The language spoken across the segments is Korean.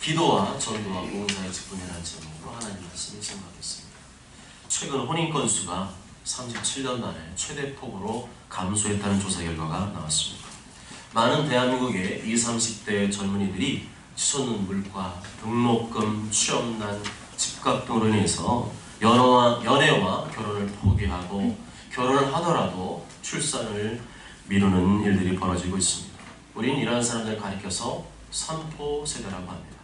기도와 전도와 봉사의 직분이라는 제목으로 하나님 말씀을 증거하겠습니다. 최근 혼인 건수가 37년 만에 최대 폭으로 감소했다는 조사 결과가 나왔습니다. 많은 대한민국의 20, 30대 젊은이들이 치솟는 물가, 등록금, 취업난, 집값 등으로 인해서 연애와 결혼을 포기하고 결혼을 하더라도 출산을 미루는 일들이 벌어지고 있습니다. 우리는 이러한 사람들을 가리켜서 산포 세대라고 합니다.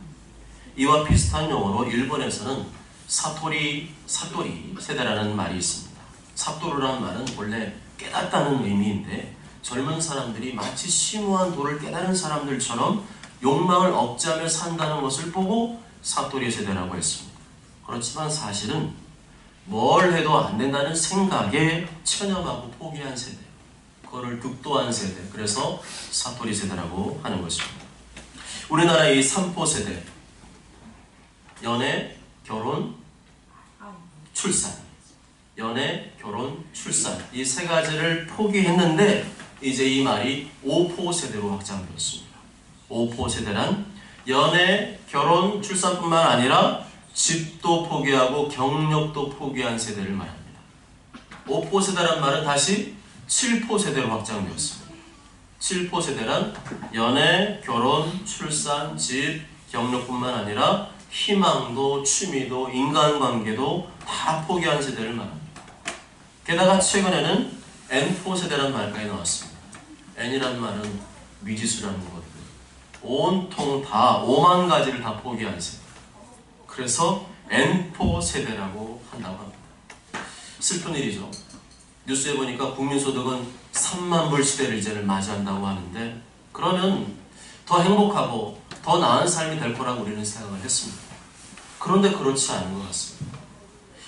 이와 비슷한 용어로 일본에서는 사토리 세대라는 말이 있습니다. 사토르라는 말은 원래 깨닫다는 의미인데 젊은 사람들이 마치 심오한 도를 깨달은 사람들처럼 욕망을 억제하며 산다는 것을 보고 사토리 세대라고 했습니다. 그렇지만 사실은 뭘 해도 안 된다는 생각에 체념하고 포기한 세대, 그거를 득도한 세대, 그래서 사토리 세대라고 하는 것입니다. 우리나라의 이 산포 세대, 연애, 결혼, 출산, 연애, 결혼, 출산, 이 세 가지를 포기했는데 이제 이 말이 오포 세대로 확장되었습니다. 오포 세대란 연애, 결혼, 출산뿐만 아니라 집도 포기하고 경력도 포기한 세대를 말합니다. 오포 세대란 말은 다시 7포 세대로 확장되었습니다. 7포 세대란 연애, 결혼, 출산, 집, 경력뿐만 아니라 희망도, 취미도, 인간관계도 다 포기한 세대를 말합니다. 게다가 최근에는 N포 세대란 말까지 나왔습니다. N이란 말은 미지수라는 것들, 온통 다 5만 가지를 다 포기한 세대, 그래서 N포 세대라고 한다고 합니다. 슬픈 일이죠. 뉴스에 보니까 국민소득은 3만 불 시대를 이제는 맞이한다고 하는데, 그러면 더 행복하고 더 나은 삶이 될 거라고 우리는 생각을 했습니다. 그런데 그렇지 않은 것 같습니다.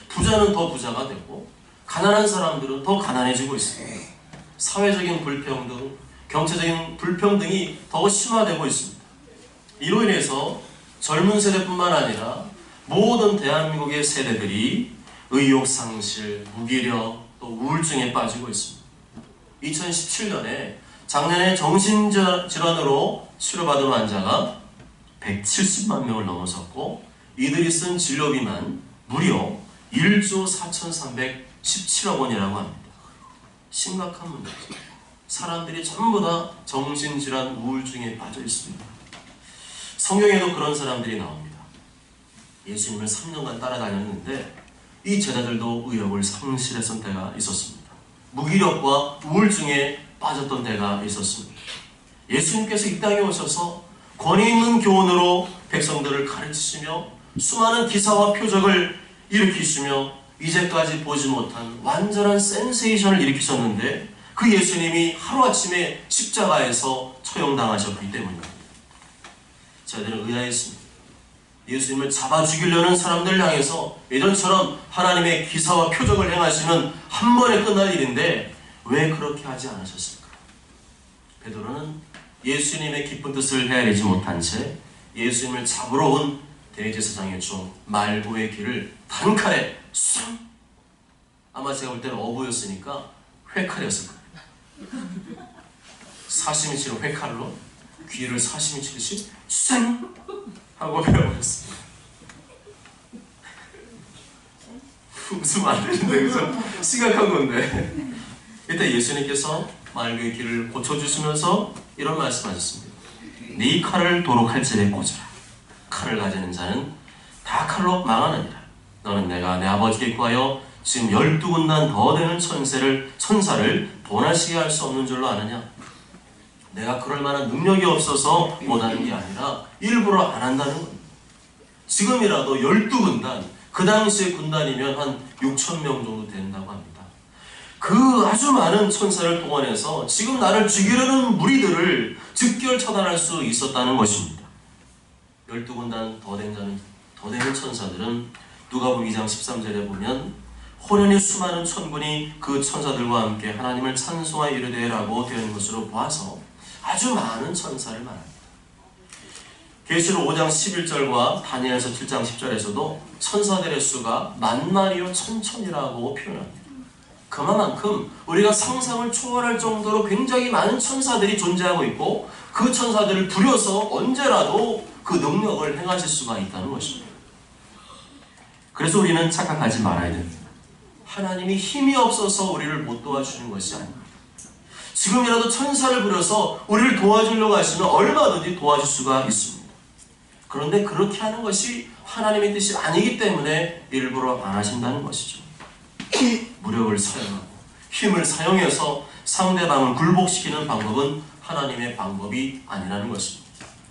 부자는 더 부자가 되고 가난한 사람들은 더 가난해지고 있습니다. 사회적인 불평등, 경제적인 불평등이 더 심화되고 있습니다. 이로 인해서 젊은 세대뿐만 아니라 모든 대한민국의 세대들이 의욕상실, 무기력, 또 우울증에 빠지고 있습니다. 2017년에 작년에 정신질환으로 치료받은 환자가 170만 명을 넘어섰고 이들이 쓴 진료비만 무려 1조 4,317억 원이라고 합니다. 심각한 문제죠. 사람들이 전부 다 정신질환, 우울증에 빠져 있습니다. 성경에도 그런 사람들이 나옵니다. 예수님을 3년간 따라다녔는데 이 제자들도 의욕을 상실했던 때가 있었습니다. 무기력과 우울증에 빠졌던 때가 있었습니다. 예수님께서 이 땅에 오셔서 권위 있는 교훈으로 백성들을 가르치시며 수많은 기사와 표적을 일으키시며 이제까지 보지 못한 완전한 센세이션을 일으키셨는데 그 예수님이 하루아침에 십자가에서 처형당하셨기 때문입니다. 저희들은 의아했습니다. 예수님을 잡아 죽이려는 사람들 향해서 예전처럼 하나님의 기사와 표적을 행하시면 한 번에 끝날 일인데 왜 그렇게 하지 않으셨을까? 베드로는 예수님의 깊은 뜻을 헤아리지 못한 채 예수님을 잡으러 온 대제사장의 종 말고의 귀를 단칼에 쑥, 아마 제가 볼 때는 어부였으니까 회칼이었을 거예요. 사시미 치는 회칼로 귀를 사시미 치듯이 쌩 하고 베어버렸습니다. 웃으면 안 되는데, 그죠? 심각한 건데. 이때 예수님께서 말고의 귀를 고쳐주시면서 이런 말씀하셨습니다. 네 칼을 도로 칼집에 꽂아라. 칼을 가지는 자는 다 칼로 망하느니라. 너는 내가 내 아버지께 구하여 지금 12군단 더 되는 천사를 보내시게 할 수 없는 줄로 아느냐? 내가 그럴 만한 능력이 없어서 못하는 게 아니라 일부러 안 한다는 겁니다. 지금이라도 12군단, 그 당시의 군단이면 한 6천 명 정도 된다고 합니다. 그 아주 많은 천사를 동원해서 지금 나를 죽이려는 무리들을 즉결 처단할 수 있었다는 것입니다. 12군단 더 되는 천사들은 누가복음 2장 13절에 보면 호련히 수많은 천군이 그 천사들과 함께 하나님을 찬송하여 이르되라고 되어 있는 것으로 보아서 아주 많은 천사를 말합니다. 계시록 5장 11절과 다니엘서 7장 10절에서도 천사들의 수가 만만이요 천천이라고 표현합니다. 그만큼 우리가 상상을 초월할 정도로 굉장히 많은 천사들이 존재하고 있고 그 천사들을 두려서 언제라도 그 능력을 행하실 수가 있다는 것입니다. 그래서 우리는 착각하지 말아야 됩니다. 하나님이 힘이 없어서 우리를 못 도와주는 것이 아닙니다. 지금이라도 천사를 부려서 우리를 도와주려고 하시면 얼마든지 도와줄 수가 있습니다. 그런데 그렇게 하는 것이 하나님의 뜻이 아니기 때문에 일부러 안 하신다는 것이죠. 무력을 사용하고 힘을 사용해서 상대방을 굴복시키는 방법은 하나님의 방법이 아니라는 것입니다.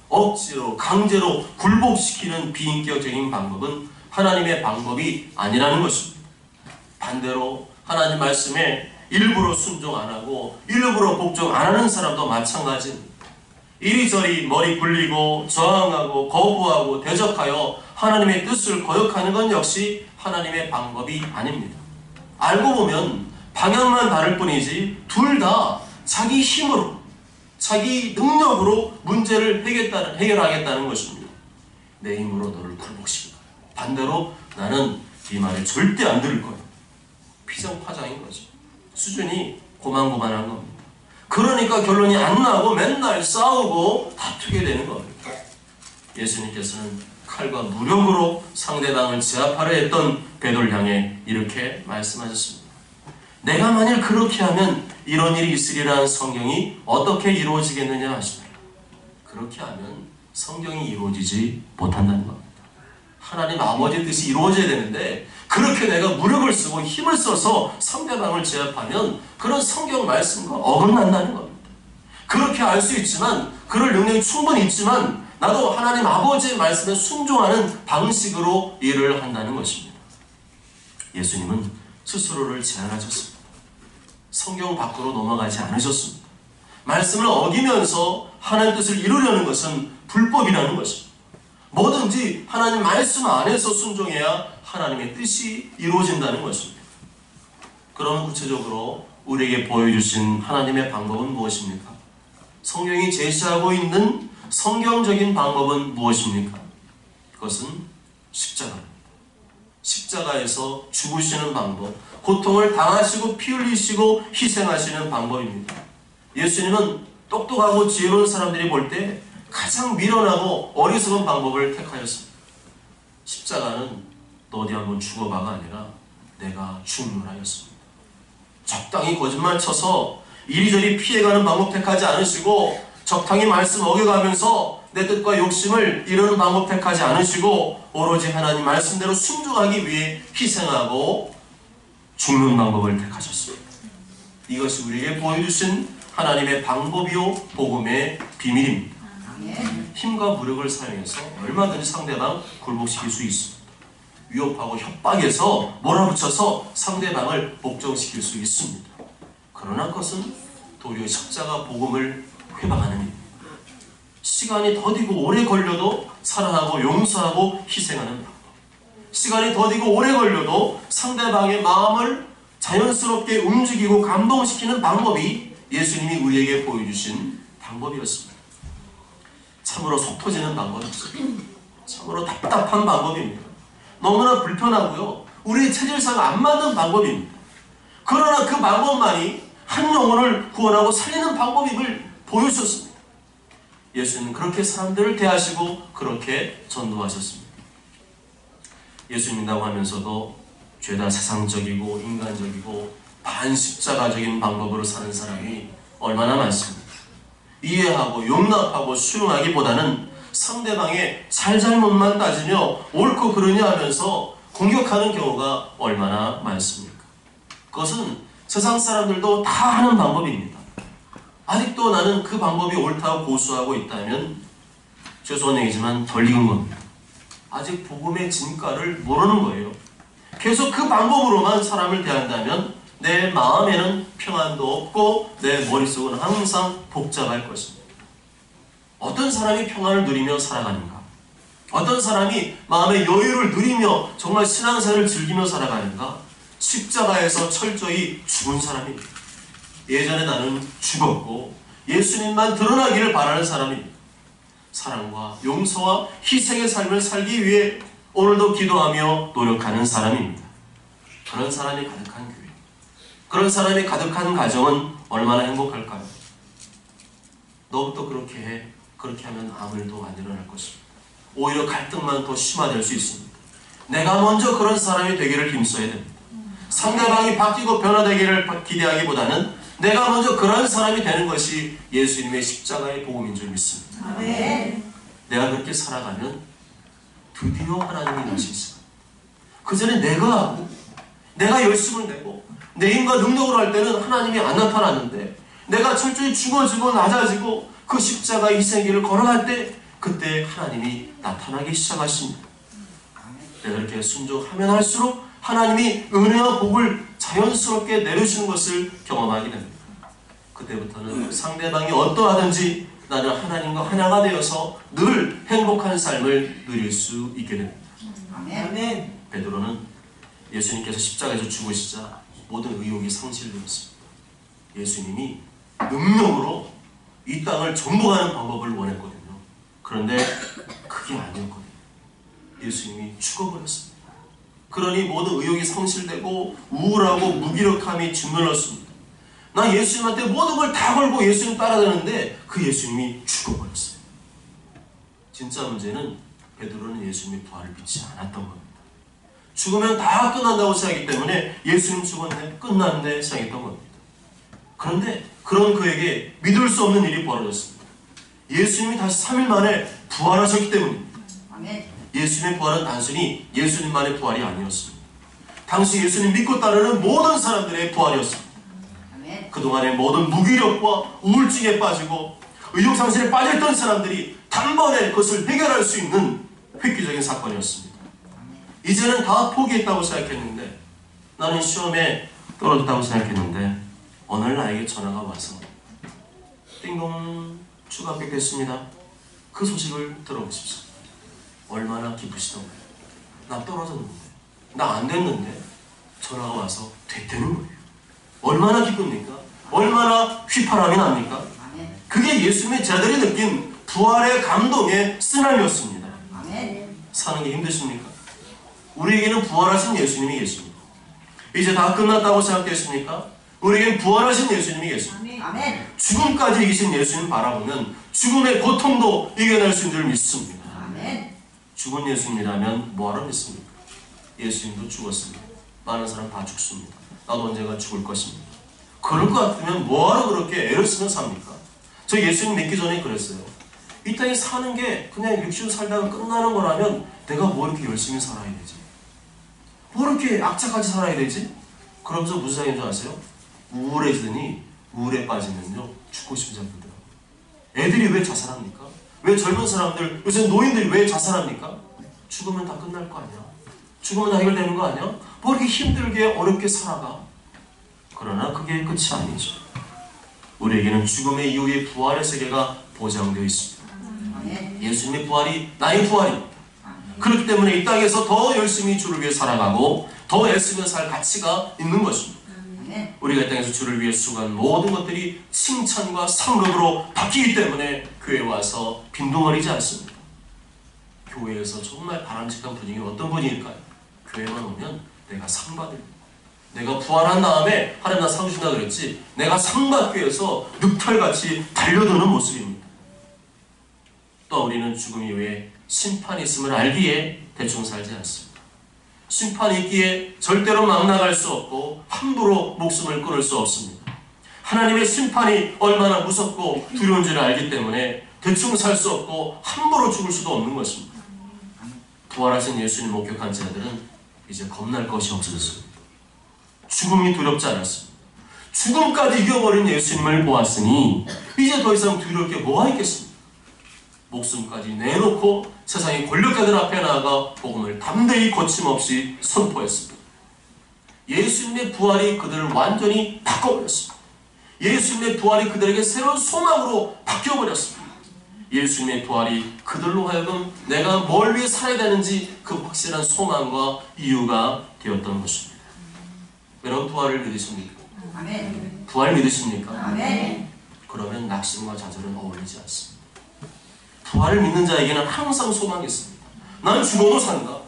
억지로 강제로 굴복시키는 비인격적인 방법은 하나님의 방법이 아니라는 것입니다. 반대로 하나님 말씀에 일부러 순종 안 하고 일부러 복종 안 하는 사람도 마찬가지입니다. 이리저리 머리 굴리고 저항하고 거부하고 대적하여 하나님의 뜻을 거역하는 건 역시 하나님의 방법이 아닙니다. 알고 보면 방향만 다를 뿐이지 둘 다 자기 힘으로 자기 능력으로 문제를 해결하겠다는 것입니다. 내 힘으로 너를 굴복시킨다. 반대로 나는 네 말을 절대 안 들을 거야. 피정파장인 거죠. 수준이 고만고만한 겁니다. 그러니까 결론이 안 나고 맨날 싸우고 다투게 되는 겁니다. 예수님께서는 칼과 무력으로 상대방을 제압하려 했던 베드로를 향해 이렇게 말씀하셨습니다. 내가 만일 그렇게 하면 이런 일이 있으리라는 성경이 어떻게 이루어지겠느냐 하시더라. 그렇게 하면 성경이 이루어지지 못한다는 겁니다. 하나님 아버지의 뜻이 이루어져야 되는데 그렇게 내가 무력을 쓰고 힘을 써서 상대방을 제압하면 그런 성경 말씀과 어긋난다는 겁니다. 그렇게 알 수 있지만 그럴 능력이 충분히 있지만 나도 하나님 아버지의 말씀에 순종하는 방식으로 일을 한다는 것입니다. 예수님은 스스로를 제한하셨습니다. 성경 밖으로 넘어가지 않으셨습니다. 말씀을 어기면서 하나님 뜻을 이루려는 것은 불법이라는 것입니다. 뭐든지 하나님 말씀 안에서 순종해야 하나님의 뜻이 이루어진다는 것입니다. 그럼 구체적으로 우리에게 보여주신 하나님의 방법은 무엇입니까? 성경이 제시하고 있는 성경적인 방법은 무엇입니까? 그것은 십자가입니다. 십자가에서 죽으시는 방법, 고통을 당하시고 피 흘리시고 희생하시는 방법입니다. 예수님은 똑똑하고 지혜로운 사람들이 볼 때 가장 미련하고 어리석은 방법을 택하였습니다. 십자가는 너 어디 한번 죽어봐가 아니라 내가 죽는 하였습니다. 적당히 거짓말 쳐서 이리저리 피해가는 방법 택하지 않으시고 적당히 말씀 어겨가면서 내 뜻과 욕심을 이루는 방법 택하지 않으시고 오로지 하나님 말씀대로 순종하기 위해 희생하고 죽는 방법을 택하셨습니다. 이것이 우리에게 보여주신 하나님의 방법이요 복음의 비밀입니다. 힘과 무력을 사용해서 얼마든지 상대방 굴복시킬 수 있습니다. 위협하고 협박해서 몰아붙여서 상대방을 복종시킬 수 있습니다. 그러나 그것은 도리어 십자가 복음을 회방하는 일입니다. 시간이 더디고 오래 걸려도 사랑하고 용서하고 희생하는 방법. 시간이 더디고 오래 걸려도 상대방의 마음을 자연스럽게 움직이고 감동시키는 방법이 예수님이 우리에게 보여주신 방법이었습니다. 참으로 속 터지는 방법이었습니다. 참으로 답답한 방법입니다. 너무나 불편하고요. 우리의 체질상 안 맞는 방법입니다. 그러나 그 방법만이 한 영혼을 구원하고 살리는 방법임을 보여주셨습니다. 예수님은 그렇게 사람들을 대하시고 그렇게 전도하셨습니다. 예수님이라고 하면서도 죄다 세상적이고 인간적이고 반십자가적인 방법으로 사는 사람이 얼마나 많습니까? 이해하고 용납하고 수용하기보다는 상대방의 잘잘못만 따지며 옳고 그르냐 하면서 공격하는 경우가 얼마나 많습니까? 그것은 세상 사람들도 다 하는 방법입니다. 아직도 나는 그 방법이 옳다고 고수하고 있다면 죄송한 얘기지만 덜 익은 겁니다. 아직 복음의 진가를 모르는 거예요. 계속 그 방법으로만 사람을 대한다면 내 마음에는 평안도 없고 내 머릿속은 항상 복잡할 것입니다. 어떤 사람이 평안을 누리며 살아가는가? 어떤 사람이 마음의 여유를 누리며 정말 신앙생활을 즐기며 살아가는가? 십자가에서 철저히 죽은 사람입니다. 예전에 나는 죽었고 예수님만 드러나기를 바라는 사람입니다. 사랑과 용서와 희생의 삶을 살기 위해 오늘도 기도하며 노력하는 사람입니다. 그런 사람이 가득한 교회, 그런 사람이 가득한 가정은 얼마나 행복할까요? 너부터 그렇게 해. 그렇게 하면 아무 일도 안 일어날 것입니다. 오히려 갈등만 더 심화될 수 있습니다. 내가 먼저 그런 사람이 되기를 힘써야 됩니다. 상대방이 바뀌고 변화되기를 기대하기보다는 내가 먼저 그런 사람이 되는 것이 예수님의 십자가의 복음인 줄 믿습니다. 아멘. 내가 그렇게 살아가면 드디어 하나님이 나시겠습니다. 그 전에 내가 하고 내가 열심을 내고 내 힘과 능력으로 할 때는 하나님이 안 나타났는데, 내가 철저히 죽어지고 낮아지고 그 십자가의 희생길을 걸어갈 때 그때 하나님이 나타나기 시작하십니다. 내가 이렇게 순종하면 할수록 하나님이 은혜와 복을 자연스럽게 내려주는 것을 경험하게 됩니다. 그때부터는 상대방이 어떠하든지 나는 하나님과 하나가 되어서 늘 행복한 삶을 누릴 수 있게 됩니다. 아멘. 베드로는 예수님께서 십자가에서 죽으시자 모든 의욕이 상실되었습니다. 예수님이 능력으로 이 땅을 정복하는 방법을 원했거든요. 그런데 그게 아니었거든요. 예수님이 죽어버렸습니다. 그러니 모든 의욕이 상실되고 우울하고 무기력함이 짓눌렀습니다. 나 예수님한테 모든 걸 다 걸고 예수님 따라다녔는데 그 예수님이 죽어버렸어요. 진짜 문제는 베드로는 예수님의 부활을 믿지 않았던 겁니다. 죽으면 다 끝난다고 생각하기 때문에 예수님 죽었네, 끝났네 생각했던 겁니다. 그런데 그런 그에게 믿을 수 없는 일이 벌어졌습니다. 예수님이 다시 3일 만에 부활하셨기 때문입니다. 아멘. 예수님의 부활은 단순히 예수님만의 부활이 아니었습니다. 당시 예수님 믿고 따르는 모든 사람들의 부활이었습니다. 아멘. 그동안의 모든 무기력과 우울증에 빠지고 의욕상실에 빠져있던 사람들이 단번에 그것을 해결할 수 있는 획기적인 사건이었습니다. 이제는 다 포기했다고 생각했는데, 나는 시험에 떨어졌다고 생각했는데 어느 날 나에게 전화가 와서 띵동 추가 합격했습니다. 그 소식을 들어보십시오. 얼마나 기쁘시던가요? 나 떨어졌는데, 나 안 됐는데 전화가 와서 됐다는 거예요. 얼마나 기쁩니까? 얼마나 휘파람이 납니까? 아멘. 그게 예수님의 제자들이 느낀 부활의 감동의 쓰나미였습니다. 아멘. 사는 게 힘드십니까? 우리에게는 부활하신 예수님이 계십니다. 이제 다 끝났다고 생각됐습니까? 우리에겐 부활하신 예수님이 계십니다. 아멘. 죽음까지 이기신 예수님 바라보면 죽음의 고통도 이겨낼 수 있는 줄 믿습니다. 아멘. 죽은 예수님이라면 뭐하러 믿습니까? 예수님도 죽었습니다. 많은 사람 다 죽습니다. 나도 언젠가 죽을 것입니다. 그럴 것 같으면 뭐하러 그렇게 애를 쓰며 삽니까? 저 예수님 믿기 전에 그랬어요. 이 땅에 사는 게 그냥 육신 살다가 끝나는 거라면 내가 뭐 이렇게 열심히 살아야 되지? 뭐 이렇게 악착같이 살아야 되지? 그러면서 무슨 생각인 줄 아세요? 우울해지더니 우울에 빠지면요 죽고 싶은 생각 들더라고요. 애들이 왜 자살합니까? 왜 젊은 사람들, 요새 노인들이 왜 자살합니까? 죽으면 다 끝날 거 아니야? 죽으면 다 해결되는 거 아니야? 뭐 이렇게 힘들게 어렵게 살아가? 그러나 그게 끝이 아니죠. 우리에게는 죽음의 이후의 부활의 세계가 보장되어 있습니다. 아멘. 예수님의 부활이 나의 부활입니다. 그렇기 때문에 이 땅에서 더 열심히 주를 위해 살아가고 더 애쓰며 살 가치가 있는 것입니다. 아멘. 우리가 이 땅에서 주를 위해 수고한 모든 것들이 칭찬과 상급으로 바뀌기 때문에 교회에 와서 빈둥거리지 않습니다. 교회에서 정말 바람직한 분위기는 어떤 분위기일까요? 교회만 오면 내가 상 받을, 내가 부활한 다음에 하나님 나 상 주신다 그랬지, 내가 상 받기 위해서 늑탈같이 달려드는 모습입니다. 또 우리는 죽음 이후에 심판이 있음을 알기에 대충 살지 않습니다. 심판이 있기에 절대로 막 나갈 수 없고 함부로 목숨을 끊을 수 없습니다. 하나님의 심판이 얼마나 무섭고 두려운 줄 알기 때문에 대충 살 수 없고 함부로 죽을 수도 없는 것입니다. 부활하신 예수님 목격한 자들은 이제 겁날 것이 없어졌습니다. 죽음이 두렵지 않았습니다. 죽음까지 이겨버린 예수님을 보았으니 이제 더 이상 두려울 게 뭐가 있겠습니까? 목숨까지 내놓고 세상의 권력자들 앞에 나아가 복음을 담대히 거침없이 선포했습니다. 예수님의 부활이 그들을 완전히 바꿔버렸습니다. 예수님의 부활이 그들에게 새로운 소망으로 바뀌어버렸습니다. 예수님의 부활이 그들로 하여금 내가 뭘 위해 살아야 되는지 그 확실한 소망과 이유가 되었던 것입니다. 여러분 부활을 믿으십니까? 아멘. 부활 믿으십니까? 아멘. 그러면 낙심과 좌절은 어울리지 않습니다. 부활을 믿는 자에게는 항상 소망이 있습니다. 나는 죽어도 산다.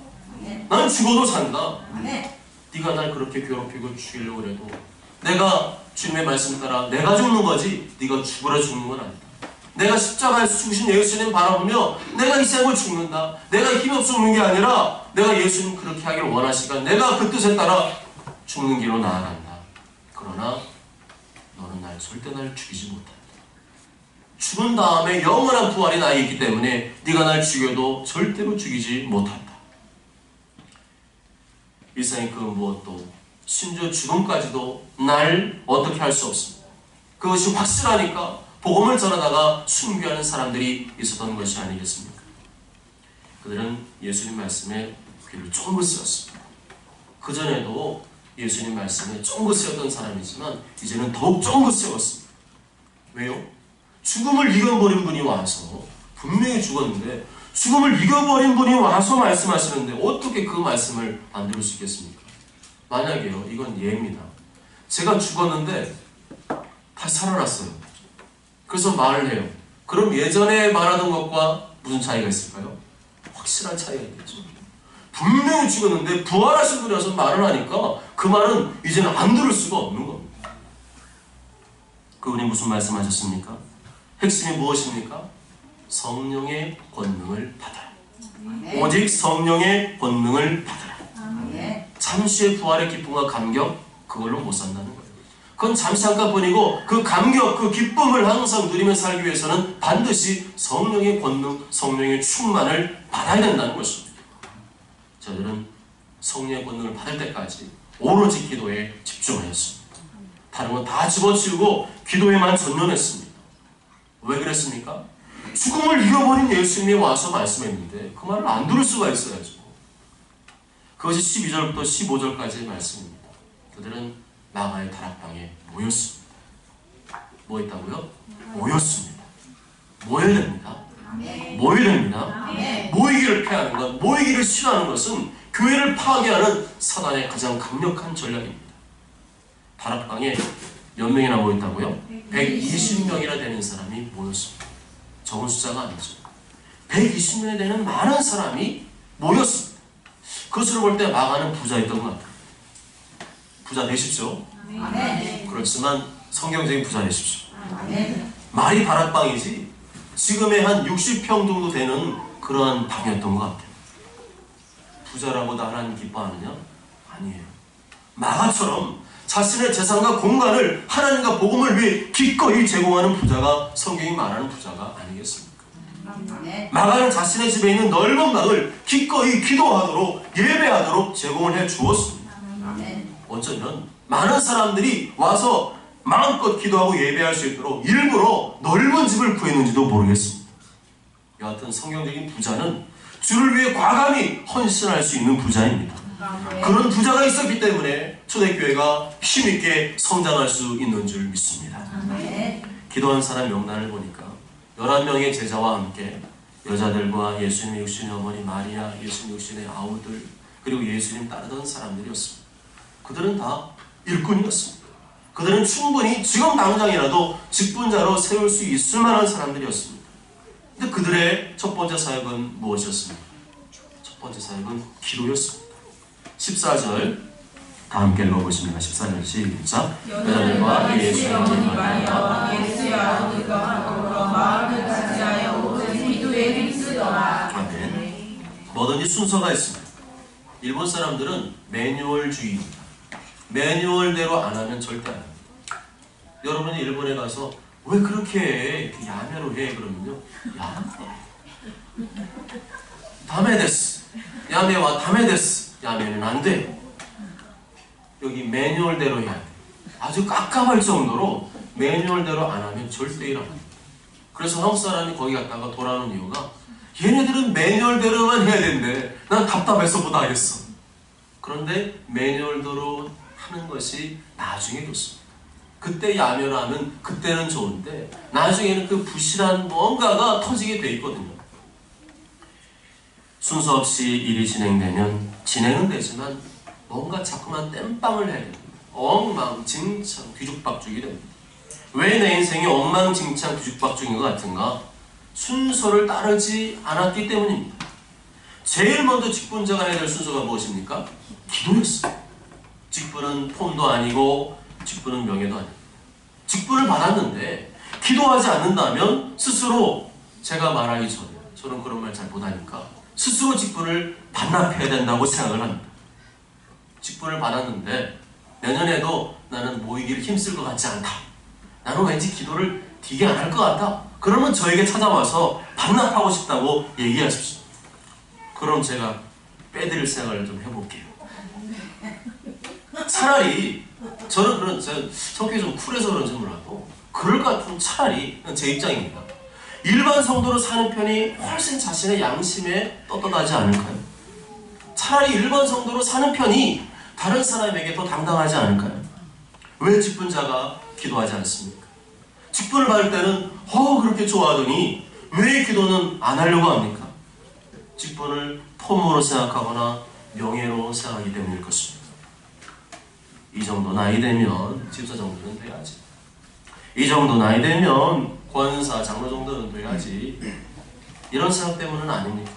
나는 죽어도 산다. 아멘. 네가 날 그렇게 괴롭히고 죽이려고 해도 내가 주님의 말씀 따라 내가 죽는 거지 네가 죽으라 죽는 건 아니다. 내가 십자가에서 죽으신 예수님 바라보며 내가 이 생을 죽는다. 내가 힘없어 죽는 게 아니라 내가 예수님 그렇게 하기를 원하시니까 내가 그 뜻에 따라 죽는 길로 나아간다. 그러나 너는 절대 날 죽이지 못한다. 죽은 다음에 영원한 부활이 나에 있기 때문에 네가 날 죽여도 절대로 죽이지 못한다. 일상의 그 무엇도 심지어 죽음까지도 날 어떻게 할 수 없습니다. 그것이 확실하니까 복음을 전하다가 순교하는 사람들이 있었던 것이 아니겠습니까? 그들은 예수님 말씀에 귀를 쫑긋 세웠습니다. 그전에도 예수님 말씀에 쫑긋 세웠던 사람이지만 이제는 더욱 쫑긋 세웠습니다. 왜요? 죽음을 이겨버린 분이 와서 분명히 죽었는데 죽음을 이겨버린 분이 와서 말씀하시는데 어떻게 그 말씀을 안 들을 수 있겠습니까? 만약에요, 이건 예입니다. 제가 죽었는데 다시 살아났어요. 그래서 말을 해요. 그럼 예전에 말하던 것과 무슨 차이가 있을까요? 확실한 차이가 있겠죠. 분명히 죽었는데 부활하신 분이 와서 말을 하니까 그 말은 이제는 안 들을 수가 없는 겁니다. 그분이 무슨 말씀하셨습니까? 핵심이 무엇입니까? 성령의 권능을 받아라. 아멘. 오직 성령의 권능을 받아라. 아멘. 잠시의 부활의 기쁨과 감격, 그걸로 못 산다는 거예요. 그건 잠시 한꺼번이고 그 감격, 그 기쁨을 항상 누리며 살기 위해서는 반드시 성령의 권능, 성령의 충만을 받아야 된다는 것입니다. 저들은 성령의 권능을 받을 때까지 오로지 기도에 집중하였습니다. 다른 건 다 집어치우고 기도에만 전념했습니다. 왜 그랬습니까? 죽음을 이겨버린 예수님이 와서 말씀했는데 그 말을 안 들을 수가 있어야죠. 그것이 12절부터 15절까지의 말씀입니다. 그들은 마가의 다락방에 모였습니다. 뭐 있다고요? 모였습니다. 모여야 됩니다. 모여야 됩니다. 모이기를 패하는 것, 모이기를 싫어하는 것은 교회를 파괴하는 사단의 가장 강력한 전략입니다. 다락방에 몇 명이나 모였다고요? 120명이나 되는 사람이 모였습니다. 적은 숫자가 아니죠. 120명이 되는 많은 사람이 모였습니다. 그것으로 볼 때 마가는 부자였던 것 같아요. 부자 되십시오. 아멘. 그렇지만 성경적인 부자 되십시오. 아멘. 말이 다락방이지 지금의 한 60평 정도 되는 그러한 방이었던 것 같아요. 부자라고 다 하나님 기뻐하느냐? 아니에요. 마가처럼 자신의 재산과 공간을 하나님과 복음을 위해 기꺼이 제공하는 부자가 성경이 말하는 부자가 아니겠습니까? 아멘. 마가는 자신의 집에 있는 넓은 방을 기꺼이 기도하도록 예배하도록 제공을 해 주었습니다. 아멘. 어쩌면 많은 사람들이 와서 마음껏 기도하고 예배할 수 있도록 일부러 넓은 집을 구했는지도 모르겠습니다. 여하튼 성경적인 부자는 주를 위해 과감히 헌신할 수 있는 부자입니다. 그런 부자가 있었기 때문에 초대교회가 힘있게 성장할 수 있는 줄 믿습니다. 아멘. 기도한 사람 명단을 보니까 11명의 제자와 함께 여자들과 예수님 육신의 어머니 마리아, 예수님 육신의 아우들, 그리고 예수님 따르던 사람들이었습니다. 그들은 다 일꾼이었습니다. 그들은 충분히 지금 당장이라도 직분자로 세울 수 있을 만한 사람들이었습니다. 근데 그들의 첫 번째 사역은 무엇이었습니까? 첫 번째 사역은 기도였습니다. 14절 다 함께 읽어보십니다. 14절 시작. 여자들과 예수의 어머니 마리아와 예수의 아우들과 더불어 마음을 같이하여 오직 기도에 힘쓰더라. 아멘. 뭐든지 순서가 있습니다. 일본 사람들은 매뉴얼주의입니다. 매뉴얼대로 안 하면 절대 안 합니다. 여러분이 일본에 가서 왜 그렇게 해? 이렇게 야매로 해? 그러면요. 야매. 다메데스. 야매와 다메데스. 야매는 안 돼. 여기 매뉴얼대로 해야 돼. 아주 깝깝할 정도로 매뉴얼대로 안 하면 절대 일 안 합니다. 그래서 한국 사람이 거기 갔다가 돌아오는 이유가 얘네들은 매뉴얼대로만 해야 되는데 난 답답해서 못 하겠어. 그런데 매뉴얼대로 하는 것이 나중에 좋습니다. 그때 야매로 하면 그때는 좋은데 나중에는 그 부실한 뭔가가 터지게 돼 있거든요. 순서 없이 일이 진행되면 진행은 되지만 뭔가 자꾸만 땜빵을 해야 됩니다. 엉망진창 뒤죽박죽이 됩니다. 왜 내 인생이 엉망진창 뒤죽박죽인 것 같은가? 순서를 따르지 않았기 때문입니다. 제일 먼저 직분자가 해야 될 순서가 무엇입니까? 기도였습니다. 직분은 폰도 아니고 직분은 명예도 아닙니다. 직분을 받았는데 기도하지 않는다면 스스로, 제가 말하기 전에 저는 그런 말 잘 못하니까 스스로 직분을 반납해야 된다고 생각을 합니다. 직분을 받았는데 내년에도 나는 모이기를 힘쓸 것 같지 않다. 나는 왠지 기도를 되게 안 할 것 같다. 그러면 저에게 찾아와서 반납하고 싶다고 얘기하십시오. 그럼 제가 빼드릴 생각을 좀 해볼게요. 차라리 저는 그런, 제가 성격이 좀 쿨해서 그런지 몰라도 그럴 것 같으면 차라리, 제 입장입니다, 일반 성도로 사는 편이 훨씬 자신의 양심에 떳떳하지 않을까요? 차라리 일반 성도로 사는 편이 다른 사람에게 더 당당하지 않을까요? 왜 직분자가 기도하지 않습니까? 직분을 받을 때는 그렇게 좋아하더니 왜 기도는 안 하려고 합니까? 직분을 폼으로 생각하거나 명예로 생각하기 때문일 것입니다. 이 정도 나이 되면 집사 정도는 돼야지. 이 정도 나이 되면 권사, 장로 정도는 돼야지. 이런 생각 때문은 아닙니다.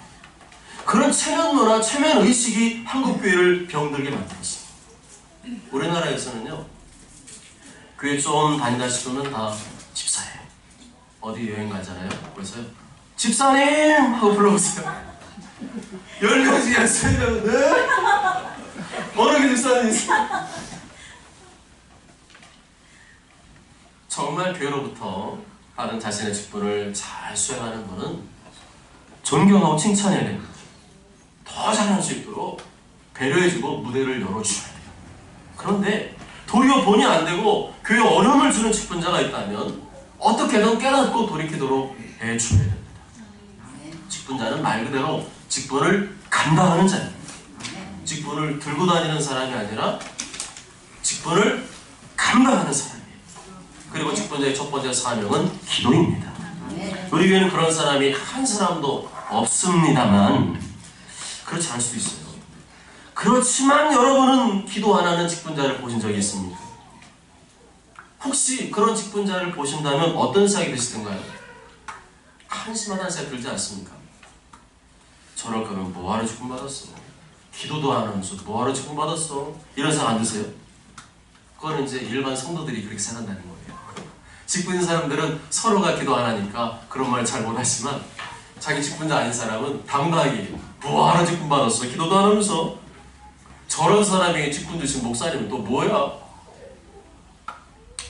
그런 체면 문화, 체면 의식이 한국 교회를 병들게 만들었습니다. 우리나라에서는요, 교회 좀 다니다 싶으면 다 집사예요. 어디 여행 가잖아요. 그래서요, 집사님! 하고 불러보세요. 10명 중에 3명은 네? 어느 게 집사님이세요? 정말 교회로부터 받은 자신의 직분을 잘 수행하는 분은 존경하고 칭찬해야 됩니다. 더 잘할 수 있도록 배려해주고 무대를 열어주셔야 돼요. 그런데 도리어 본이 안 되고 교회에 어려움을 주는 직분자가 있다면 어떻게든 깨닫고 돌이키도록 해줘야 됩니다. 직분자는 말 그대로 직분을 감당하는 자입니다. 직분을 들고 다니는 사람이 아니라 직분을 감당하는 사람이에요. 그리고 직분자의 첫 번째 사명은 기도입니다. 우리 교회는 그런 사람이 한 사람도 없습니다만 그렇지 않을 수도 있어요. 그렇지만 여러분은 기도 안 하는 직분자를 보신 적이 있습니까? 혹시 그런 직분자를 보신다면 어떤 생각이 드시던가요? 한심하다는 생각이 들지 않습니까? 저럴 거면 뭐하러 직분 받았어? 기도도 안 하면서 뭐하러 직분 받았어? 이런 생각 안 드세요? 그거는 이제 일반 성도들이 그렇게 생각한다는 거예요. 직분 있는 사람들은 서로가 기도 안 하니까 그런 말 잘 못하지만 자기 직분자 아닌 사람은 당당하게 뭐하러 직분 받았어? 기도도 안 하면서. 저런 사람에게 직분 주신 목사님은 또 뭐야?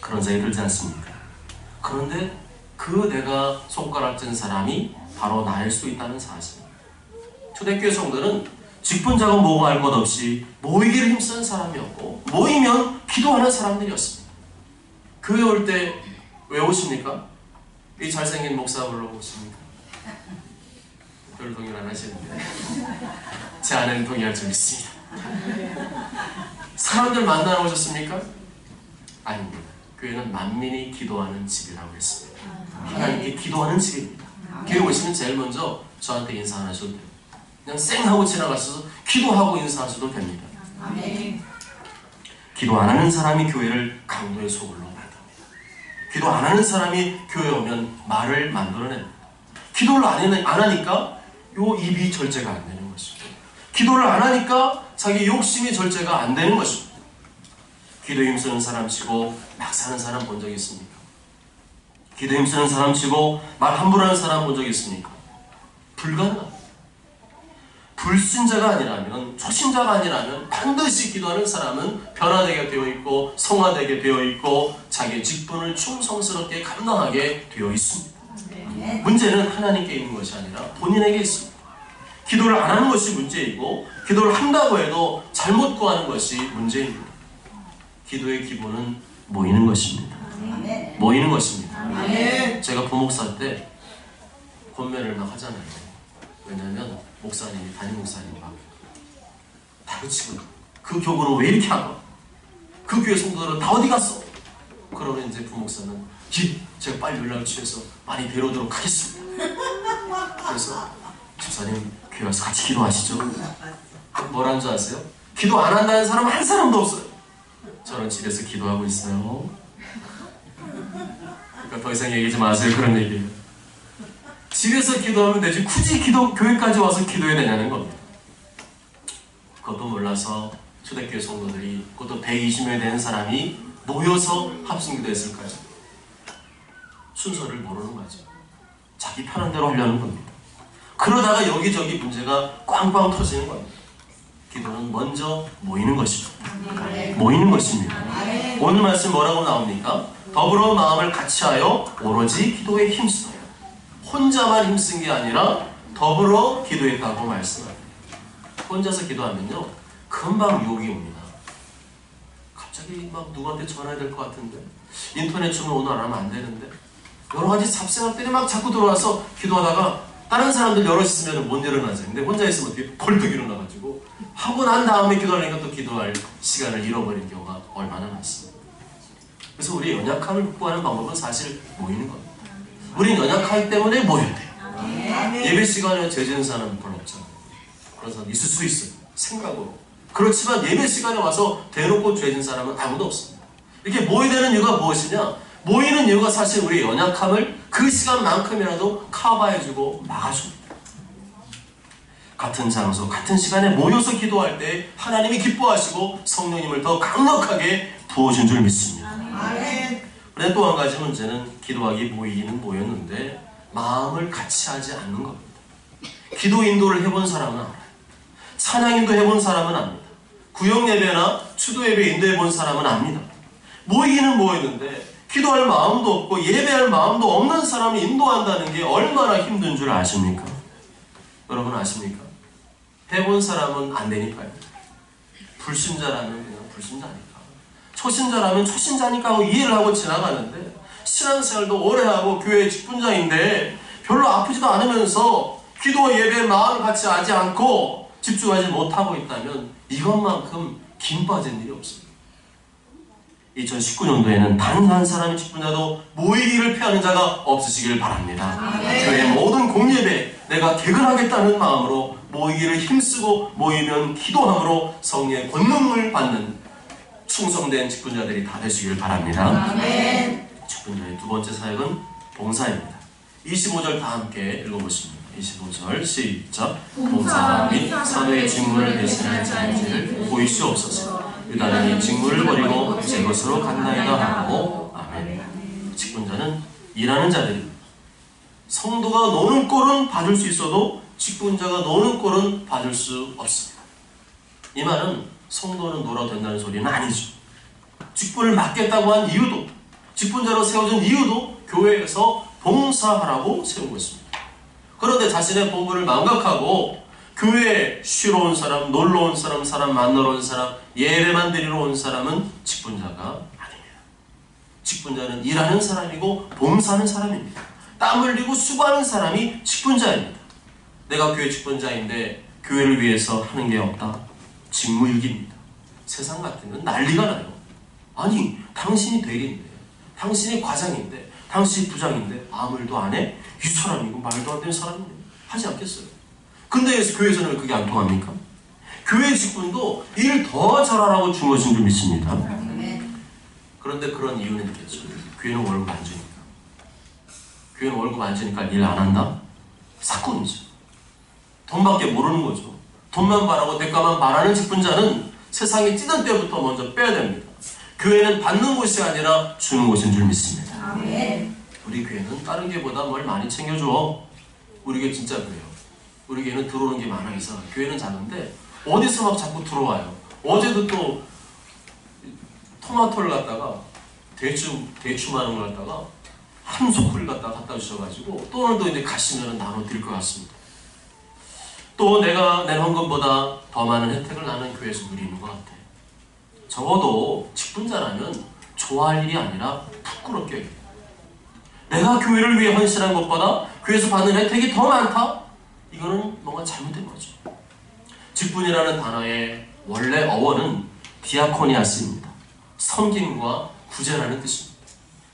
그런 생각이 들지 않습니까? 그런데 그 내가 손가락 든 사람이 바로 나일 수 있다는 사실. 초대교회 성도는 직분자가 뭐고 알 것 없이 모이기를 힘쓰는 사람이었고 모이면 기도하는 사람들이었습니다. 교회 올 때 왜 오십니까? 이 잘생긴 목사 보려고 오십니까? 별 동의를 안 하시는데 제 아내는 동의할 줄 믿습니다. 사람들 만나러 오셨습니까? 아닙니다. 교회는 만민이 기도하는 집이라고 했습니다. 하나님께 기도하는 집입니다. 교회 오시면 제일 먼저 저한테 인사 안 하셔도 돼요. 그냥 쌩 하고 지나가셔서 기도하고 인사하셔도 됩니다. 기도 안 하는 사람이 교회를 강도의 소굴로 만듭니다. 기도 안 하는 사람이 교회에 오면 말을 만들어냅니다. 기도를 안 하니까 요 입이 절제가 안 되는 것입니다. 기도를 안 하니까 자기 욕심이 절제가 안 되는 것입니다. 기도 힘쓰는 사람 치고 막 사는 사람 본 적 있습니까? 기도 힘쓰는 사람 치고 말 함부로 하는 사람 본 적 있습니까? 불가능합니다. 불신자가 아니라면, 초신자가 아니라면 반드시 기도하는 사람은 변화되게 되어 있고 성화되게 되어 있고 자기의 직분을 충성스럽게 감당하게 되어 있습니다. 문제는 하나님께 있는 것이 아니라 본인에게 있습니다. 기도를 안 하는 것이 문제이고 기도를 한다고 해도 잘못 구하는 것이 문제입니다. 기도의 기본은 모이는 것입니다. 모이는 것입니다. 제가 부목사 때 권면을 막 하잖아요. 왜냐하면 목사님이, 담임 목사님이 막 다그치고 그 교구는 왜 이렇게 하고 그 교회 성도들은 다 어디 갔어? 그러면 이제 부목사는 제가 빨리 연락을 취해서 많이 데려오도록 하겠습니다. 그래서 집사님 교회 와서 같이 기도하시죠. 뭐라는 줄 아세요? 기도 안 한다는 사람 한 사람도 없어요. 저는 집에서 기도하고 있어요. 그러니까 더 이상 얘기하지 마세요. 그런 얘기예요. 집에서 기도하면 되지 굳이 교회까지 와서 기도해야 되냐는 겁니다. 그것도 몰라서 초대교회 성도들이, 그것도 120명 되는 사람이 모여서 합심기도 했을까요? 순서를 모르는 거죠. 자기 편한 대로 하려는 겁니다. 그러다가 여기저기 문제가 꽝꽝 터지는 겁니다. 기도는 먼저 모이는 것입니다. 모이는 것입니다. 오늘 말씀 뭐라고 나옵니까? 더불어 마음을 같이하여 오로지 기도에 힘써요. 혼자만 힘쓴 게 아니라 더불어 기도했다고 말씀합니다. 혼자서 기도하면요 금방 유혹이 옵니다. 갑자기 막 누구한테 전화해야 될 것 같은데, 인터넷 주문 오늘 안 하면 안 되는데, 여러 가지 잡생각들이 막 자꾸 들어와서 기도하다가 다른 사람들 여럿 있으면 못 일어나죠. 근데 혼자 있으면 어떻게 벌떡 일어나가지고 하고 난 다음에 기도하니까 또 기도할 시간을 잃어버린 경우가 얼마나 많습니다. 그래서 우리 연약함을 극복하는 방법은 사실 모이는 겁니다. 우린 연약하기 때문에 모여야 돼요. 예배 시간에 죄 지은 사람은 별로 없잖아요. 그런 사람 있을 수 있어요. 생각으로. 그렇지만 예배 시간에 와서 대놓고 죄 지은 사람은 아무도 없습니다. 이렇게 모여야 되는 이유가 무엇이냐? 모이는 이유가 사실 우리의 연약함을 그 시간만큼이라도 커버해주고 막아줍니다. 같은 장소, 같은 시간에 모여서 기도할 때 하나님이 기뻐하시고 성령님을 더 강력하게 부어준 줄 믿습니다. 그런데 또 한 가지 문제는 기도하기 모이기는 모였는데 마음을 같이 하지 않는 겁니다. 기도 인도를 해본 사람은 알아요. 찬양 인도 해본 사람은 압니다. 구역 예배나 추도 예배 인도해본 사람은 압니다. 모이기는 모였는데 기도할 마음도 없고 예배할 마음도 없는 사람을 인도한다는 게 얼마나 힘든 줄 아십니까? 여러분 아십니까? 해본 사람은 안 되니까요. 불신자라면 그냥 불신자니까. 초신자라면 초신자니까 하고 이해를 하고 지나가는데, 신앙생활도 오래 하고 교회 직분자인데 별로 아프지도 않으면서 기도와 예배에 마음을 같이 하지 않고 집중하지 못하고 있다면 이것만큼 김 빠진 일이 없습니다. 2019년도에는 단 한 사람의 직분자도 모이기를 피하는 자가 없으시길 바랍니다. 교회 모든 공예배 내가 개근하겠다는 마음으로 모이기를 힘쓰고 모이면 기도함으로 성령의 권능을 받는 충성된 직분자들이 다 되시길 바랍니다. 직분자의 두 번째 사역은 봉사입니다. 25절 다 함께 읽어보십니다. 25절 시작. 봉사 및 사도의 직무를 대신할 자인지를 보이시옵소서. 유다는 이 직무를 버리고 제 것으로 갔나이다 하고. 아멘. 직분자는 일하는 자들입니다. 성도가 노는 꼴은 봐줄 수 있어도 직분자가 노는 꼴은 봐줄 수 없습니다. 이 말은 성도는 놀아도 된다는 소리는 아니죠. 직분을 맡겠다고 한 이유도, 직분자로 세워준 이유도 교회에서 봉사하라고 세운 것입니다. 그런데 자신의 본분을 망각하고 교회에 쉬러 온 사람, 놀러 온 사람, 사람 만나러 온 사람, 예배만 드리러 온 사람은 직분자가 아닙니다. 직분자는 일하는 사람이고 봉사하는 사람입니다. 땀 흘리고 수고하는 사람이 직분자입니다. 내가 교회 직분자인데 교회를 위해서 하는 게 없다. 직무유기입니다. 세상 같으면 난리가 나요. 아니, 당신이 대리인데, 당신이 과장인데, 당신이 부장인데 아무 일도 안 해? 이 사람이고 말도 안 되는 사람이네. 하지 않겠어요. 근데 교회에서는 왜 그게 안 통합니까? 교회 직분도 일 더 잘하라고 준 것인 줄 믿습니다. 그런데 그런 이유는 있겠죠. 교회는 월급 안 주니까. 교회는 월급 안 주니까 일 안 한다? 사건이죠. 돈밖에 모르는 거죠. 돈만 바라고 대가만 바라는 직분자는 세상에 찌든 때부터 먼저 빼야 됩니다. 교회는 받는 곳이 아니라 주는 곳인 줄 믿습니다. 우리 교회는 다른 교회보다 뭘 많이 챙겨줘. 우리 교회 진짜 그래요. 우리 교회는 들어오는 게 많아 있어. 교회는 작은데 어디서 막 자꾸 들어와요. 어제도 또 토마토를 갖다가 대추만한 걸 갖다가 한 소쿠리 갖다 주셔가지고 또 오늘도 이제 가시면 나눠 드릴 것 같습니다. 또 내가 낸 헌금보다 더 많은 혜택을 나는 교회에서 누리는 것 같아. 적어도 직분자라면 좋아할 일이 아니라 부끄럽게 여깁니다. 내가 교회를 위해 헌신한 것보다 교회에서 받는 혜택이 더 많다? 이거는 뭔가 잘못된 거죠. 직분이라는 단어의 원래 어원은 디아코니아스입니다. 섬김과 구제라는 뜻입니다.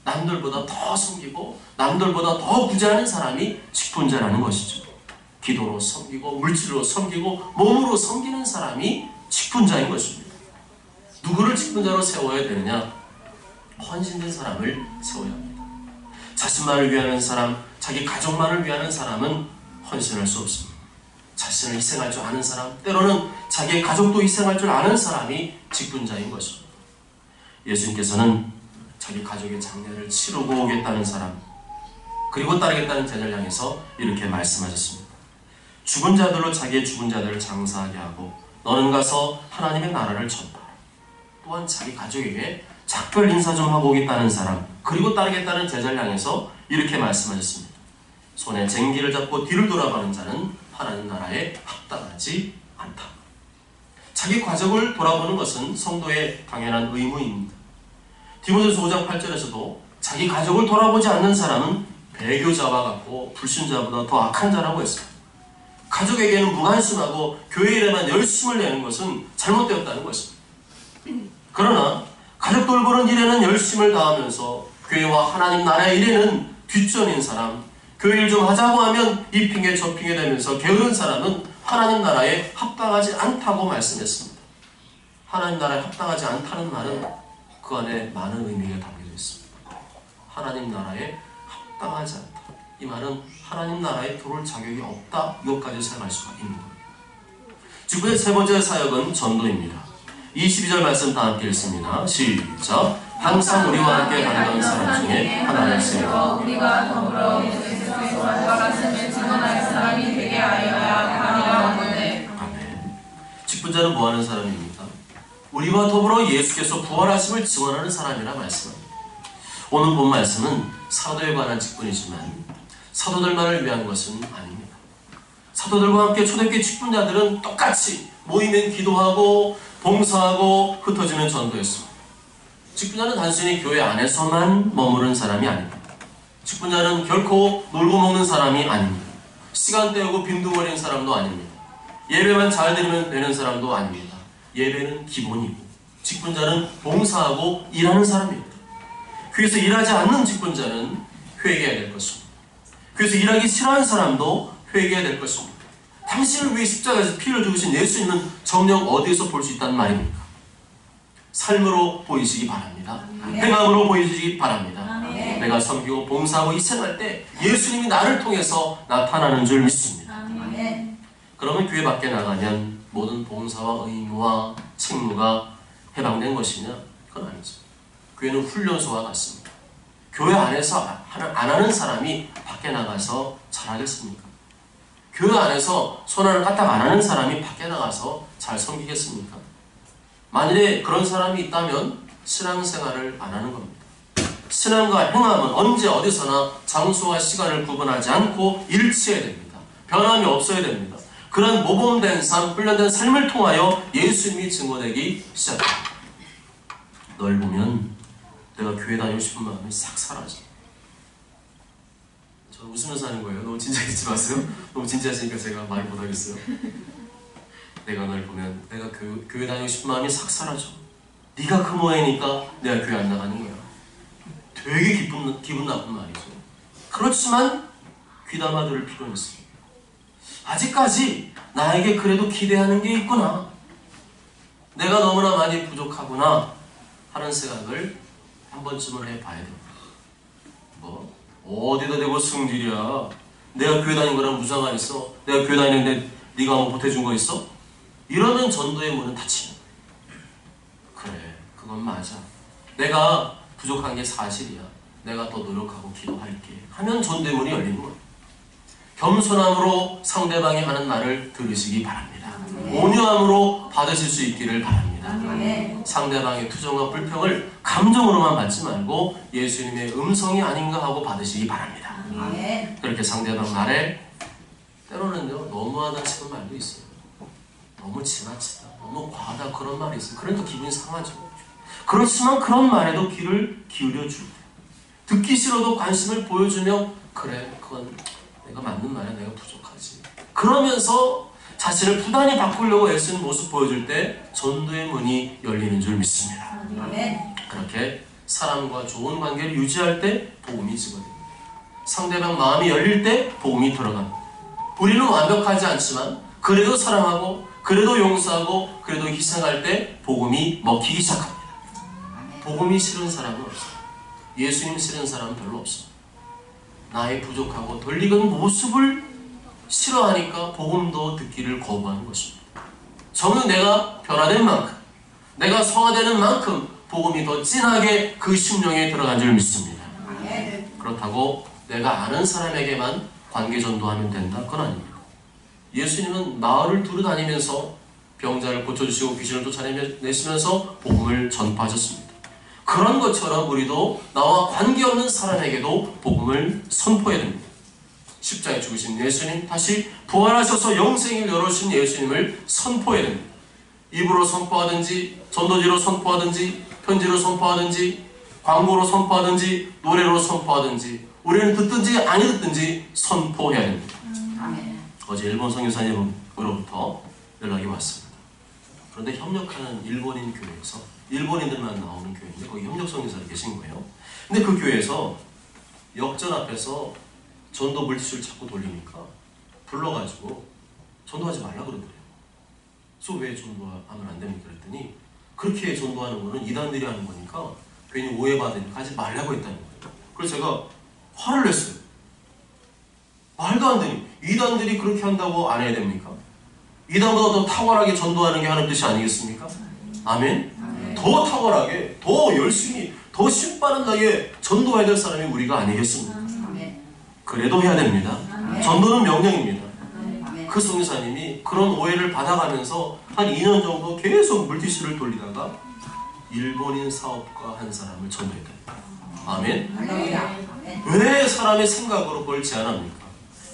남들보다 더 섬기고 남들보다 더 구제하는 사람이 직분자라는 것이죠. 기도로 섬기고 물질로 섬기고 몸으로 섬기는 사람이 직분자인 것입니다. 누구를 직분자로 세워야 되느냐? 헌신된 사람을 세워야 합니다. 자신만을 위하는 사람, 자기 가족만을 위하는 사람은 헌신할 수 없습니다. 자신을 희생할 줄 아는 사람, 때로는 자기의 가족도 희생할 줄 아는 사람이 직분자인 것입니다. 예수님께서는 자기 가족의 장례를 치르고 오겠다는 사람, 그리고 따르겠다는 제자를 향해서 이렇게 말씀하셨습니다. 죽은 자들로 자기의 죽은 자들을 장사하게 하고 너는 가서 하나님의 나라를 전파하라. 또한 자기 가족에게 작별 인사 좀 하고 오겠다는 사람, 그리고 따르겠다는 제자를 향해서 이렇게 말씀하셨습니다. 손에 쟁기를 잡고 뒤를 돌아가는 자는 하나님 나라에 합당하지 않다. 자기 가족을 돌아보는 것은 성도의 당연한 의무입니다. 디모데후서 5장 8절에서도 자기 가족을 돌아보지 않는 사람은 배교자와 같고 불신자보다 더 악한 자라고 했습니다. 가족에게는 무관심하고 교회 일에만 열심을 내는 것은 잘못되었다는 것입니다. 그러나 가족 돌보는 일에는 열심을 다하면서 교회와 하나님 나라의 일에는 뒷전인 사람, 교회 일 좀 하자고 하면 이 핑계 저 핑계 대면서 게으른 사람은 하나님 나라에 합당하지 않다고 말씀했습니다. 하나님 나라에 합당하지 않다는 말은 그 안에 많은 의미가 담겨져 있습니다. 하나님 나라에 합당하지 않다. 이 말은 하나님 나라에 들어올 자격이 없다. 이것까지 생각할 수가 있는 겁니다. 지금의 세 번째 사역은 전도입니다. 22절 말씀 다 함께 읽습니다. 시작. 항상 우리와 함께 다니던 사람 중에 하나를 세워 우리가 더불어 예수께서 부활하심을 증언할 사람이 되게 하여야 하리라 하는데. 아멘. 직분자는 뭐하는 사람입니까? 우리와 더불어 예수께서 부활하심을 증언하는 사람이라 말씀합니다. 오늘 본 말씀은 사도에 관한 직분이지만 사도들만을 위한 것은 아닙니다. 사도들과 함께 초대교회 직분자들은 똑같이 모이면 기도하고 봉사하고 흩어지는 전도였습니다. 직분자는 단순히 교회 안에서만 머무른 사람이 아닙니다. 직분자는 결코 놀고 먹는 사람이 아닙니다. 시간 때우고 빈둥거리는 사람도 아닙니다. 예배만 잘 드리면 되는 사람도 아닙니다. 예배는 기본이고 직분자는 봉사하고 일하는 사람입니다. 교회에서 일하지 않는 직분자는 회개해야 될 것입니다. 교회에서 일하기 싫어하는 사람도 회개해야 될 것입니다. 당신을 위해 십자가에서 피를 주신 예수님은 정녕 어디에서 볼 수 있다는 말입니까? 삶으로 보이시기 바랍니다. 행함으로 보이시기 바랍니다. 내가 섬기고 봉사하고 희생할 때 예수님이 나를 통해서 나타나는 줄 믿습니다. 그러면 교회 밖에 나가면 모든 봉사와 의무와 책무가 해방된 것이냐? 그건 아니죠. 교회는 훈련소와 같습니다. 교회 안에서 안 하는 사람이 밖에 나가서 잘하겠습니까? 교회 안에서 손안을 까딱 안 하는 사람이 밖에 나가서 잘 섬기겠습니까? 만일에 그런 사람이 있다면 신앙생활을 안 하는 겁니다. 신앙과 행함은 언제 어디서나 장소와 시간을 구분하지 않고 일치해야 됩니다. 변함이 없어야 됩니다. 그런 모범된 삶, 훈련된 삶을 통하여 예수님이 증거되기 시작합니다. 널 보면 내가 교회 다니고 싶은 마음이 싹 사라져. 저 웃으면서 하는 거예요. 너무 진지하지 마세요. 너무 진지하시니까 제가 말 못하겠어요. 내가 널 보면 내가 교회 다니고 싶은 마음이 싹 사라져. 네가 그 모양이니까 내가 교회 안 나가는 거야. 되게 기분 나쁜 말이죠. 그렇지만 귀담아 들을 필요는 있습니다. 아직까지 나에게 그래도 기대하는 게 있구나. 내가 너무나 많이 부족하구나 하는 생각을 한 번쯤은 해봐야 됩니다. 뭐? 어디다 대고 승질이야. 내가 교회 다닌 거랑 무슨 상관 있어? 내가 교회 다니는데 네가 뭐 보태준 거 있어? 이러면 전도의 문은 닫히는 거예요. 그래, 그건 맞아. 내가 부족한 게 사실이야. 내가 더 노력하고 기도할게 하면 전도의 문이 열리는 거예요. 겸손함으로 상대방이 하는 말을 들으시기 바랍니다. 온유함으로 받으실 수 있기를 바랍니다. 상대방의 투정과 불평을 감정으로만 받지 말고 예수님의 음성이 아닌가 하고 받으시기 바랍니다. 그렇게 상대방 말에 때로는요 너무하다 싶은 말도 있어요. 너무 지나치다, 너무 과하다 그런 말이 있어요. 그러니까 기분이 상하죠. 그렇지만 그런 말에도 귀를 기울여주고 듣기 싫어도 관심을 보여주며 그래 그건 내가 맞는 말이야. 내가 부족하지. 그러면서 자신을 부단히 바꾸려고 애쓰는 모습 보여줄 때 전도의 문이 열리는 줄 믿습니다. 그렇게 사람과 좋은 관계를 유지할 때 복음이 증거됩니다. 상대방 마음이 열릴 때 복음이 들어갑니다. 우리는 완벽하지 않지만 그래도 사랑하고 그래도 용서하고 그래도 희생할 때 복음이 먹히기 시작합니다. 복음이 싫은 사람은 없어요. 예수님 싫은 사람은 별로 없어요. 나의 부족하고 덜익은 모습을 싫어하니까 복음도 듣기를 거부하는 것입니다. 정녕 내가 변화된 만큼, 내가 성화되는 만큼 복음이 더 진하게 그 심령에 들어간 줄 믿습니다. 그렇다고 내가 아는 사람에게만 관계 전도하면 된다? 그건 아닙니다. 예수님은 마을을 두루 다니면서 병자를 고쳐주시고 귀신을 쫓아내시면서 복음을 전파하셨습니다. 그런 것처럼 우리도 나와 관계없는 사람에게도 복음을 선포해야 됩니다. 십자가에 죽으신 예수님, 다시 부활하셔서 영생을 열어주신 예수님을 선포해야 됩니다. 입으로 선포하든지 전도지로 선포하든지 편지로 선포하든지 광고로 선포하든지 노래로 선포하든지 우리는 듣든지 아니 듣든지 선포해야 됩니다. 아멘. 어제 일본 선교사님으로부터 연락이 왔습니다. 그런데 협력하는 일본인 교회에서 일본인들만 나오는 교회인데 거기 협력 선교사로 계신 거예요. 근데 그 교회에서 역전 앞에서 전도 물티슈를 자꾸 돌리니까 불러가지고 전도하지 말라 그러더래요. 그래서 왜 전도하면 안 됩니까? 그랬더니 그렇게 전도하는 거는 이단들이 하는 거니까 괜히 오해받으니까 하지 말라고 했다는 거예요. 그래서 제가 화를 냈어요. 말도 안 되니 이단들이 그렇게 한다고 안 해야 됩니까? 이단보다 더 탁월하게 전도하는 게 하는 뜻이 아니겠습니까? 아멘? 아멘. 더 탁월하게, 더 열심히, 더 신바른 나게 전도해야 될 사람이 우리가 아니겠습니까? 아멘. 그래도 해야 됩니다. 아멘. 전도는 명령입니다. 아멘. 그 선교사님이 그런 오해를 받아가면서 한 2년 정도 계속 물티슈를 돌리다가 일본인 사업가 한 사람을 전도했다. 아멘? 할렐루야. 아멘. 왜 사람의 생각으로 그걸 제안합니까?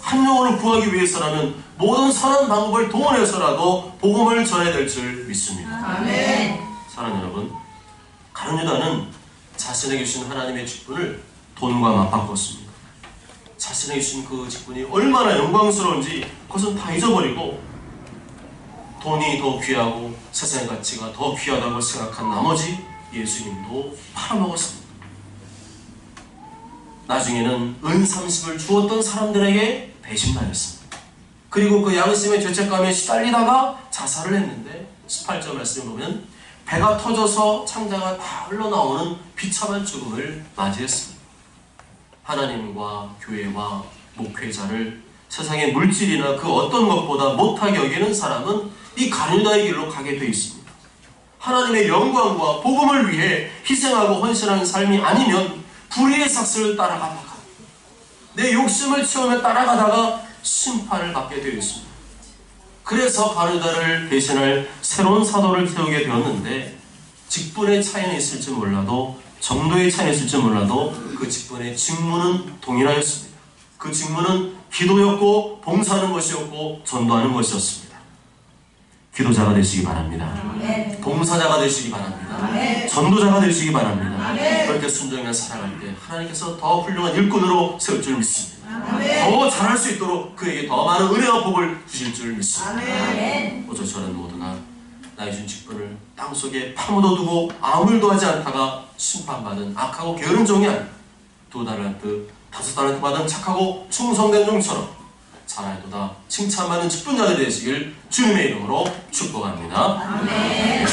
한 영혼을 구하기 위해서라면 모든 선한 방법을 동원해서라도 복음을 전해야 될 줄 믿습니다. 아멘. 사랑하는 여러분, 가룟 유다는 자신에게 주신 하나님의 직분을 돈과 맞바꿨습니다. 자신에게 주신 그 직분이 얼마나 영광스러운지 그것은 다 잊어버리고 돈이 더 귀하고 세상의 가치가 더 귀하다고 생각한 나머지 예수님도 팔아먹었습니다. 나중에는 은 30을 주었던 사람들에게 배신당했습니다. 그리고 그 양심의 죄책감에 시달리다가 자살을 했는데 18절 말씀을 보면 배가 터져서 창자가 다 흘러나오는 비참한 죽음을 맞이했습니다. 하나님과 교회와 목회자를 세상의 물질이나 그 어떤 것보다 못하게 여기는 사람은 이 가룟 유다의 길로 가게 되어 있습니다. 하나님의 영광과 복음을 위해 희생하고 헌신하는 삶이 아니면 불의의 삭슬을 따라가다가 내 욕심을 채우며 따라가다가 심판을 받게 되어 있습니다. 그래서 가룟 유다를 대신할 새로운 사도를 세우게 되었는데 직분의 차이는 있을지 몰라도 정도의 차이는 있을지 몰라도 그 직분의 직무는 동일하였습니다. 그 직무는 기도였고 봉사하는 것이었고 전도하는 것이었습니다. 기도자가 되시기 바랍니다. 아멘. 봉사자가 되시기 바랍니다. 아멘. 전도자가 되시기 바랍니다. 아멘. 그렇게 순종해 살아갈 때 하나님께서 더 훌륭한 일꾼으로 세울 줄 믿습니다. 아멘. 더 잘할 수 있도록 그에게 더 많은 은혜와 복을 주실 줄 믿습니다. 아멘. 어저 저는 모두가 나의 준 직분을 땅속에 파묻어두고 아무 일도 하지 않다가 심판받은 악하고 게으른 종이 아니라 2달란트 5달란트 받은 착하고 충성된 종처럼 잘하도다 칭찬받는 직분자들이 되시길 주님의 이름으로 축복합니다. 아멘.